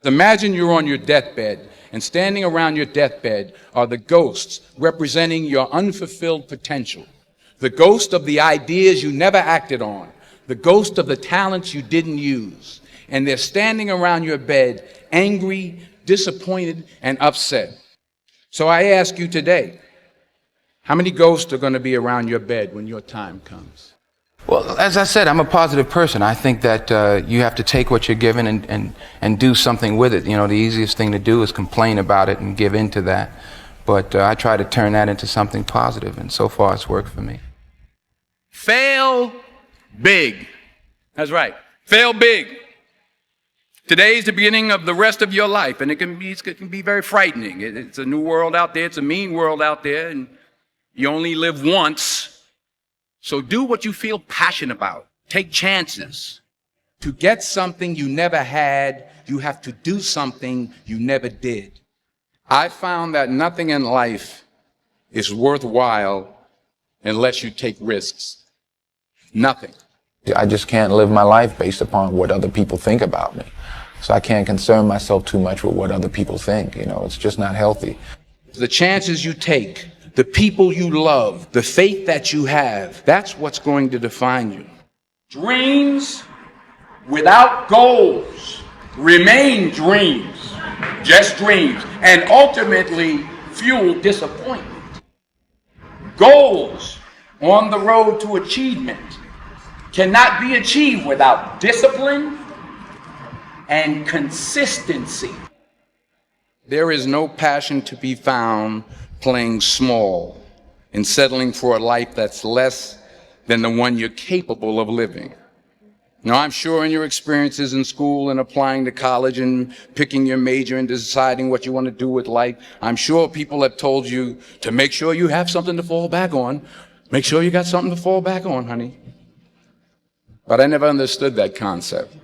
Imagine you're on your deathbed, and standing around your deathbed are the ghosts representing your unfulfilled potential, the ghost of the ideas you never acted on, the ghost of the talents you didn't use. And they're standing around your bed, angry, disappointed, and upset. So I ask you today, how many ghosts are going to be around your bed when your time comes? Well, as I said, I'm a positive person. I think that you have to take what you're given and do something with it. You know, the easiest thing to do is complain about it and give in to that. But I try to turn that into something positive, and so far it's worked for me. Fail big. That's right. Fail big. Today's the beginning of the rest of your life, and it can be very frightening. It's a new world out there. It's a mean world out there, and you only live once. So do what you feel passionate about. Take chances. To get something you never had, you have to do something you never did. I found that nothing in life is worthwhile unless you take risks. Nothing. I just can't live my life based upon what other people think about me. So I can't concern myself too much with what other people think. You know, it's just not healthy. The chances you take, the people you love, the faith that you have, that's what's going to define you. Dreams without goals remain dreams, just dreams, and ultimately fuel disappointment. Goals on the road to achievement cannot be achieved without discipline and consistency. There is no passion to be found playing small and settling for a life that's less than the one you're capable of living. Now, I'm sure in your experiences in school and applying to college and picking your major and deciding what you want to do with life, I'm sure people have told you to make sure you have something to fall back on. Make sure you got something to fall back on, honey. But I never understood that concept,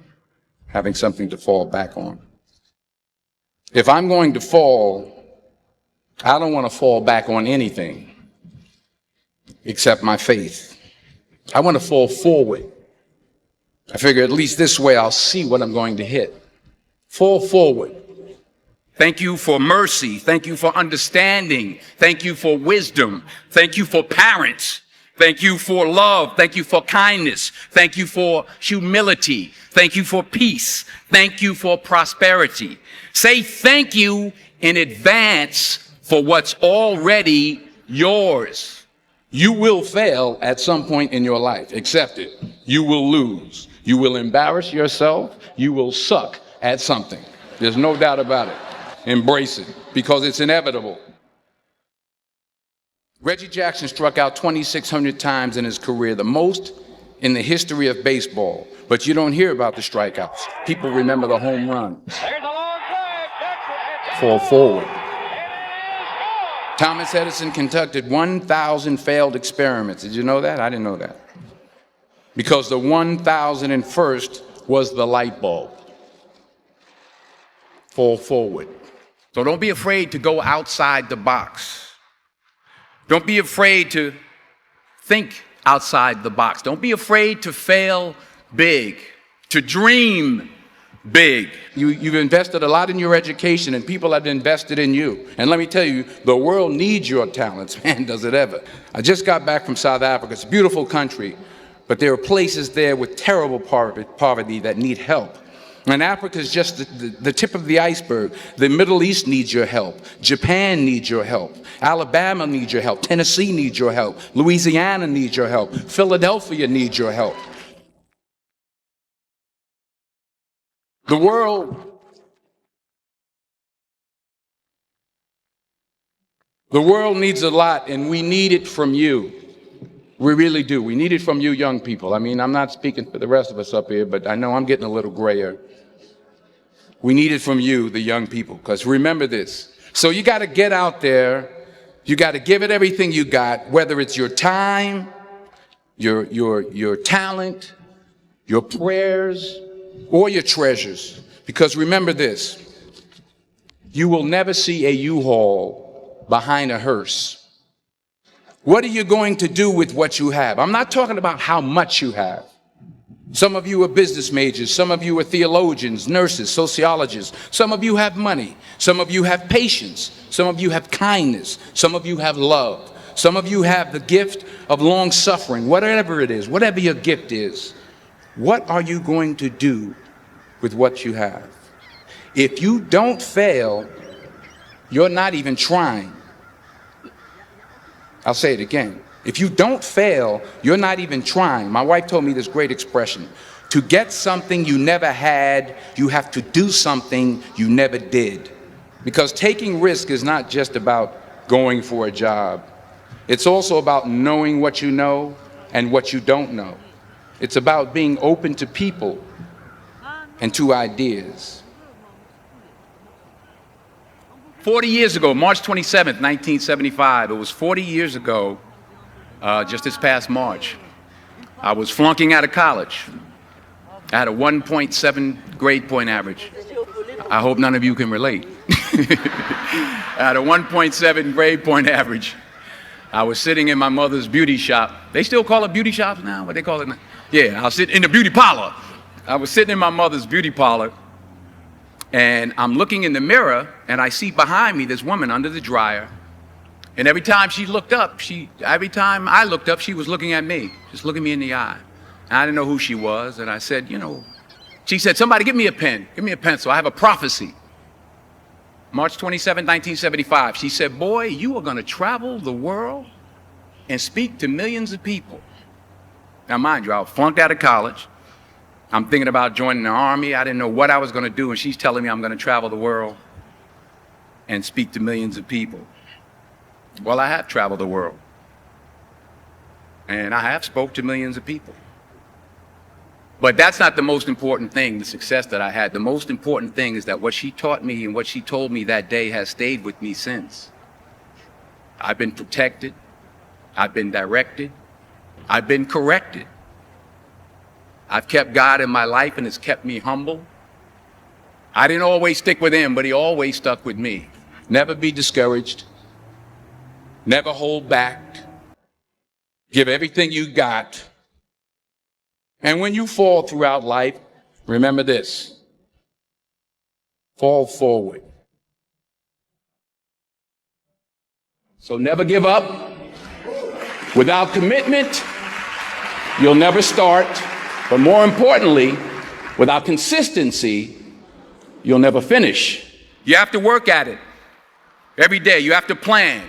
having something to fall back on. If I'm going to fall, I don't want to fall back on anything except my faith. I want to fall forward. I figure at least this way I'll see what I'm going to hit. Fall forward. Thank you for mercy. Thank you for understanding. Thank you for wisdom. Thank you for parents. Thank you for love. Thank you for kindness. Thank you for humility. Thank you for peace. Thank you for prosperity. Say thank you in advance for what's already yours. You will fail at some point in your life. Accept it. You will lose. You will embarrass yourself. You will suck at something. There's no doubt about it. Embrace it because it's inevitable. Reggie Jackson struck out 2,600 times in his career, the most in the history of baseball. But you don't hear about the strikeouts. People remember the home runs. Fall forward. Thomas Edison conducted 1,000 failed experiments. Did you know that? I didn't know that. Because the 1,001st was the light bulb. Fall forward. So don't be afraid to go outside the box. Don't be afraid to think outside the box. Don't be afraid to fail big, to dream big. You've invested a lot in your education, and people have invested in you. And let me tell you, the world needs your talents. Man, does it ever. I just got back from South Africa. It's a beautiful country, but there are places there with terrible poverty that need help. And Africa is just the tip of the iceberg. The Middle East needs your help. Japan needs your help. Alabama needs your help. Tennessee needs your help. Louisiana needs your help. Philadelphia needs your help. The world needs a lot, and we need it from you. We really do. We need it from you young people. I mean, I'm not speaking for the rest of us up here, but I know I'm getting a little grayer. We need it from you, the young people, because remember this. So you got to get out there. You got to give it everything you got, whether it's your time, your talent, your prayers, or your treasures. Because remember this, you will never see a U-Haul behind a hearse. What are you going to do with what you have? I'm not talking about how much you have. Some of you are business majors. Some of you are theologians, nurses, sociologists. Some of you have money. Some of you have patience. Some of you have kindness. Some of you have love. Some of you have the gift of long suffering. Whatever it is, whatever your gift is, what are you going to do with what you have? If you don't fail, you're not even trying. I'll say it again. If you don't fail, you're not even trying. My wife told me this great expression. To get something you never had, you have to do something you never did. Because taking risk is not just about going for a job. It's also about knowing what you know and what you don't know. It's about being open to people and to ideas. 40 years ago, March 27th, 1975, it was 40 years ago, just this past March, I was flunking out of college. I had a 1.7 grade point average. I hope none of you can relate. I had a 1.7 grade point average. I was sitting in my mother's beauty shop. They still call it beauty shops now? What they call it now? Yeah, I was sitting in the beauty parlor. I was sitting in my mother's beauty parlor, and I'm looking in the mirror, and I see behind me this woman under the dryer. And every time she looked up, every time I looked up, she was looking at me, just looking me in the eye. And I didn't know who she was, and I said, she said, somebody give me a pen, give me a pencil, I have a prophecy. March 27, 1975, she said, boy, you are gonna travel the world and speak to millions of people. Now mind you, I was flunked out of college. I'm thinking about joining the army. I didn't know what I was gonna do, and she's telling me I'm gonna travel the world and speak to millions of people. Well, I have traveled the world, and I have spoke to millions of people. But that's not the most important thing, the success that I had. The most important thing is that what she taught me and what she told me that day has stayed with me since. I've been protected, I've been directed, I've been corrected. I've kept God in my life, and it's kept me humble. I didn't always stick with him, but he always stuck with me. Never be discouraged. Never hold back. Give everything you got. And when you fall throughout life, remember this: fall forward. So never give up. Without commitment, you'll never start. But more importantly, without consistency, you'll never finish. You have to work at it every day. You have to plan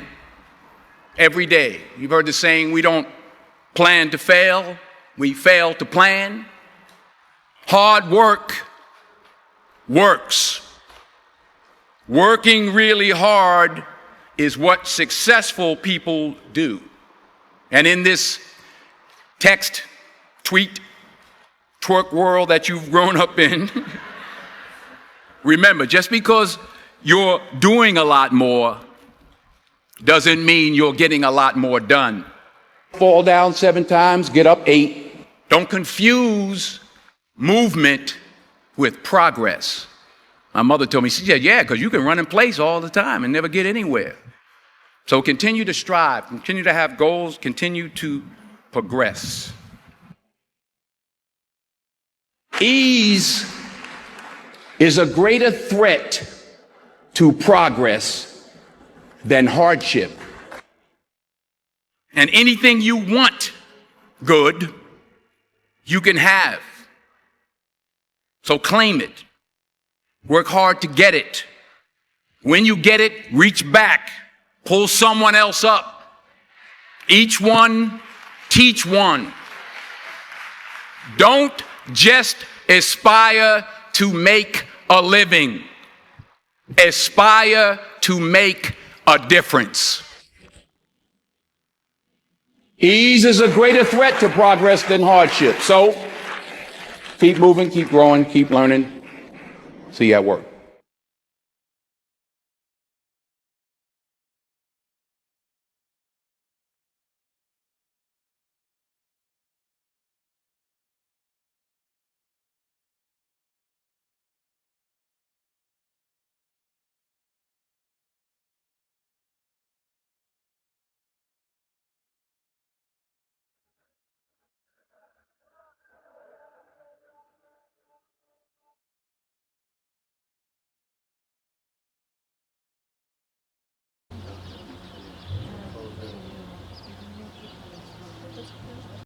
every day. You've heard the saying, we don't plan to fail, we fail to plan. Hard work works. Working really hard is what successful people do. And in this text, tweet, twerk world that you've grown up in, remember, just because you're doing a lot more doesn't mean you're getting a lot more done. Fall down 7 times, get up 8. Don't confuse movement with progress. My mother told me, she said, yeah, because you can run in place all the time and never get anywhere. So continue to strive, continue to have goals, continue to progress. Ease is a greater threat to progress than hardship. And anything you want good, you can have. So claim it. Work hard to get it. When you get it, reach back. Pull someone else up. Each one, teach one. Don't just aspire to make a living. Aspire to make a difference. Ease is a greater threat to progress than hardship. So keep moving, keep growing, keep learning. See you at work.